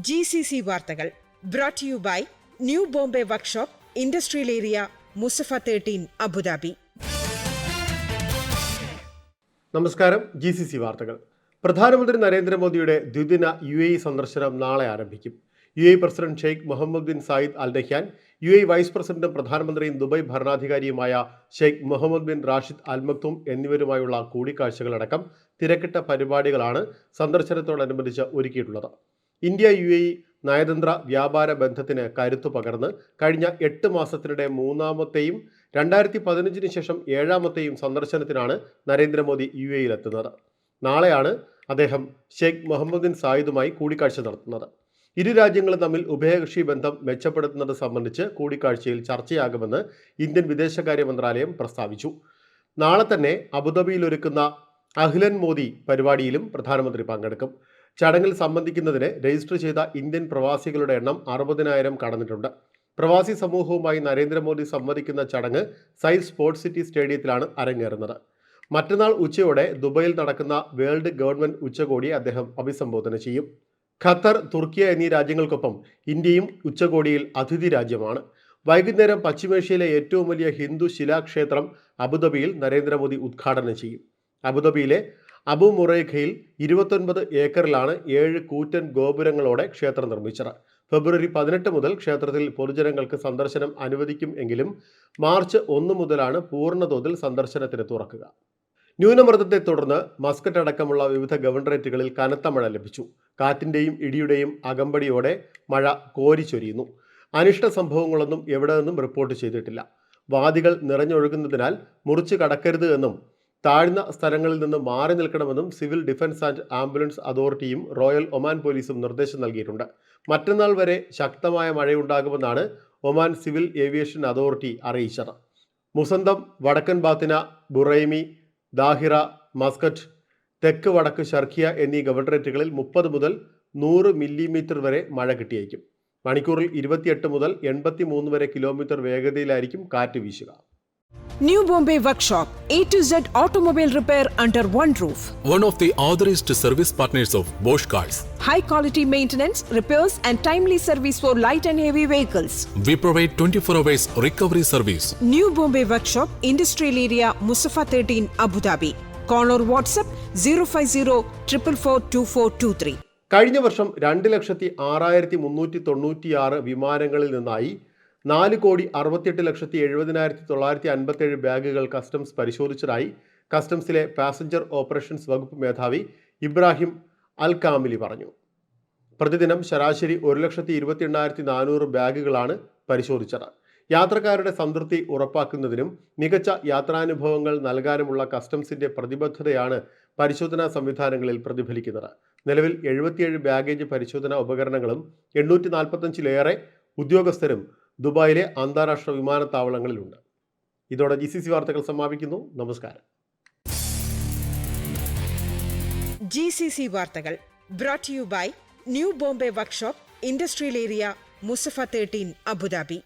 GCC വാർത്തകൾ brought to you by new Bombay workshop, industrial area, Musaffah 13, Abu Dhabi. നമസ്കാരം. GCC വാർത്തകൾ. പ്രധാനമന്ത്രി നരേന്ദ്രമോദിയുടെ ദ്വിദിന UAE സന്ദർശനം നാളെ ആരംഭിക്കും. UAE president Sheikh Muhammad bin Zayed Al Nahyan, UAE vice പ്രസിഡന്റും പ്രധാനമന്ത്രിയും ദുബായ് ഭരണാധികാരിയുമായ Sheikh Muhammad bin Rashid Al Maktoum എന്നിവരുമായുള്ള കൂടിക്കാഴ്ചകളടക്കം തിരക്കിട്ട പരിപാടികളാണ് സന്ദർശനത്തോടനുബന്ധിച്ച് ഒരുക്കിയിട്ടുള്ളത്. ഇന്ത്യ UAE നയതന്ത്ര വ്യാപാര ബന്ധത്തിന് കരുത്തു പകർന്ന് കഴിഞ്ഞ 8 മാസത്തിനിടെ മൂന്നാമത്തെയും 2015 ശേഷം 7ാമത്തെയും സന്ദർശനത്തിനാണ് നരേന്ദ്രമോദി UAEയിലെത്തുന്നത്. നാളെയാണ് അദ്ദേഹം ഷെയ്ഖ് മുഹമ്മദ് ബിൻ സായിദുമായി കൂടിക്കാഴ്ച നടത്തുന്നത്. ഇരു രാജ്യങ്ങളും തമ്മിൽ ഉഭയകക്ഷി ബന്ധം മെച്ചപ്പെടുത്തുന്നത് സംബന്ധിച്ച് കൂടിക്കാഴ്ചയിൽ ചർച്ചയാകുമെന്ന് ഇന്ത്യൻ വിദേശകാര്യ മന്ത്രാലയം പ്രസ്താവിച്ചു. നാളെ തന്നെ അബുദാബിയിൽ ഒരുക്കുന്ന അഹ്ലൻ മോദി പരിപാടിയിലും പ്രധാനമന്ത്രി പങ്കെടുക്കും. ചടങ്ങിൽ സംബന്ധിക്കുന്നതിന് രജിസ്റ്റർ ചെയ്ത ഇന്ത്യൻ പ്രവാസികളുടെ എണ്ണം 60,000 കടന്നിട്ടുണ്ട്. പ്രവാസി സമൂഹവുമായി നരേന്ദ്രമോദി സംവദിക്കുന്ന ചടങ്ങ് സൈഡ് സ്പോർട്സ് സിറ്റി സ്റ്റേഡിയത്തിലാണ് അരങ്ങേറുന്നത്. മറ്റന്നാൾ ഉച്ചയോടെ ദുബായിൽ നടക്കുന്ന വേൾഡ് ഗവൺമെന്റ് ഉച്ചകോടിയെ അദ്ദേഹം അഭിസംബോധന ചെയ്യും. ഖത്തർ, തുർക്കിയ എന്നീ രാജ്യങ്ങൾക്കൊപ്പം ഇന്ത്യയും ഉച്ചകോടിയിൽ അതിഥി രാജ്യമാണ്. വൈകുന്നേരം പശ്ചിമേഷ്യയിലെ ഏറ്റവും വലിയ ഹിന്ദു ശിലാക്ഷേത്രം അബുദാബിയിൽ നരേന്ദ്രമോദി ഉദ്ഘാടനം ചെയ്യും. അബുദാബിയിലെ അബു മുറൈഖയിൽ 29 ഏക്കറിലാണ് 7 കൂറ്റൻ ഗോപുരങ്ങളോടെ ക്ഷേത്രം നിർമ്മിച്ചത്. ഫെബ്രുവരി 18 മുതൽ ക്ഷേത്രത്തിൽ പൊതുജനങ്ങൾക്ക് സന്ദർശനം അനുവദിക്കും എങ്കിലും മാർച്ച് 1 മുതലാണ് പൂർണ്ണതോതിൽ സന്ദർശനത്തിന് തുറക്കുക. ന്യൂനമർദ്ദത്തെ തുടർന്ന് മസ്കറ്റ് അടക്കമുള്ള വിവിധ ഗവർണറേറ്റുകളിൽ കനത്ത മഴ ലഭിച്ചു. കാറ്റിന്റെയും ഇടിയുടെയും അകമ്പടിയോടെ മഴ കോരിച്ചൊരിയുന്നു. അനിഷ്ട സംഭവങ്ങളൊന്നും എവിടെ നിന്നും റിപ്പോർട്ട് ചെയ്തിട്ടില്ല. വാദികൾ നിറഞ്ഞൊഴുകുന്നതിനാൽ മുറിച്ച് കടക്കരുത് എന്നും താഴ്ന്ന സ്ഥലങ്ങളിൽ നിന്ന് മാറി നിൽക്കണമെന്നും സിവിൽ ഡിഫൻസ് ആൻഡ് ആംബുലൻസ് അതോറിറ്റിയും റോയൽ ഒമാൻ പോലീസും നിർദ്ദേശം നൽകിയിട്ടുണ്ട്. മറ്റന്നാൾ വരെ ശക്തമായ മഴയുണ്ടാകുമെന്നാണ് ഒമാൻ സിവിൽ ഏവിയേഷൻ അതോറിറ്റി അറിയിച്ചത്. മുസന്തം, വടക്കൻ ബാത്തിന, ബുറൈമി, ദാഹിറ, മസ്കറ്റ്, തെക്ക് വടക്ക് ഷർഖിയ എന്നീ ഗവർണറേറ്റുകളിൽ 30 മുതൽ 100 മില്ലിമീറ്റർ വരെ മഴ കിട്ടിയേക്കും. മണിക്കൂറിൽ 28 മുതൽ 83 വരെ കിലോമീറ്റർ വേഗതയിലായിരിക്കും കാറ്റ് വീശുക. New Bombay Workshop, A to Z automobile repair under one roof. One of the authorized service partners of Bosch Cars. High quality maintenance, repairs and timely service for light and heavy vehicles. We provide 24 hours recovery service. New Bombay Workshop, Industrial Area, Musafa 13, Abu Dhabi. Call or WhatsApp 050-444-2423. കഴിഞ്ഞ വർഷം 2,06,396 വിമാനങ്ങളിൽ നിന്നായി 4,68,70,957 ബാഗുകൾ customs പരിശോധിച്ചതായി കസ്റ്റംസിലെ passenger operations വകുപ്പ് മേധാവി ഇബ്രാഹിം അൽ Camille പറഞ്ഞു. പ്രതിദിനം ശരാശരി 1,28,400 ബാഗുകളാണ് പരിശോധിച്ചത്. യാത്രക്കാരുടെ സംതൃപ്തി ഉറപ്പാക്കുന്നതിനും മികച്ച യാത്രാനുഭവങ്ങൾ നൽകാനുമുള്ള കസ്റ്റംസിന്റെ പ്രതിബദ്ധതയാണ് പരിശോധനാ സംവിധാനങ്ങളിൽ പ്രതിഫലിക്കുന്നത്. നിലവിൽ 77 ബാഗേജ് പരിശോധനാ ഉപകരണങ്ങളും 845-ലേറെ ഉദ്യോഗസ്ഥരും ദുബായിലെ അന്താരാഷ്ട്ര വിമാനത്താവളങ്ങളിലുണ്ട്. ഇതോടെ GCC വാർത്തകൾ സമാപിക്കുന്നു. നമസ്കാരം. GCC വാർത്തകൾ brought to you by new Bombay workshop, industrial area, Musaffah 13, Abu Dhabi.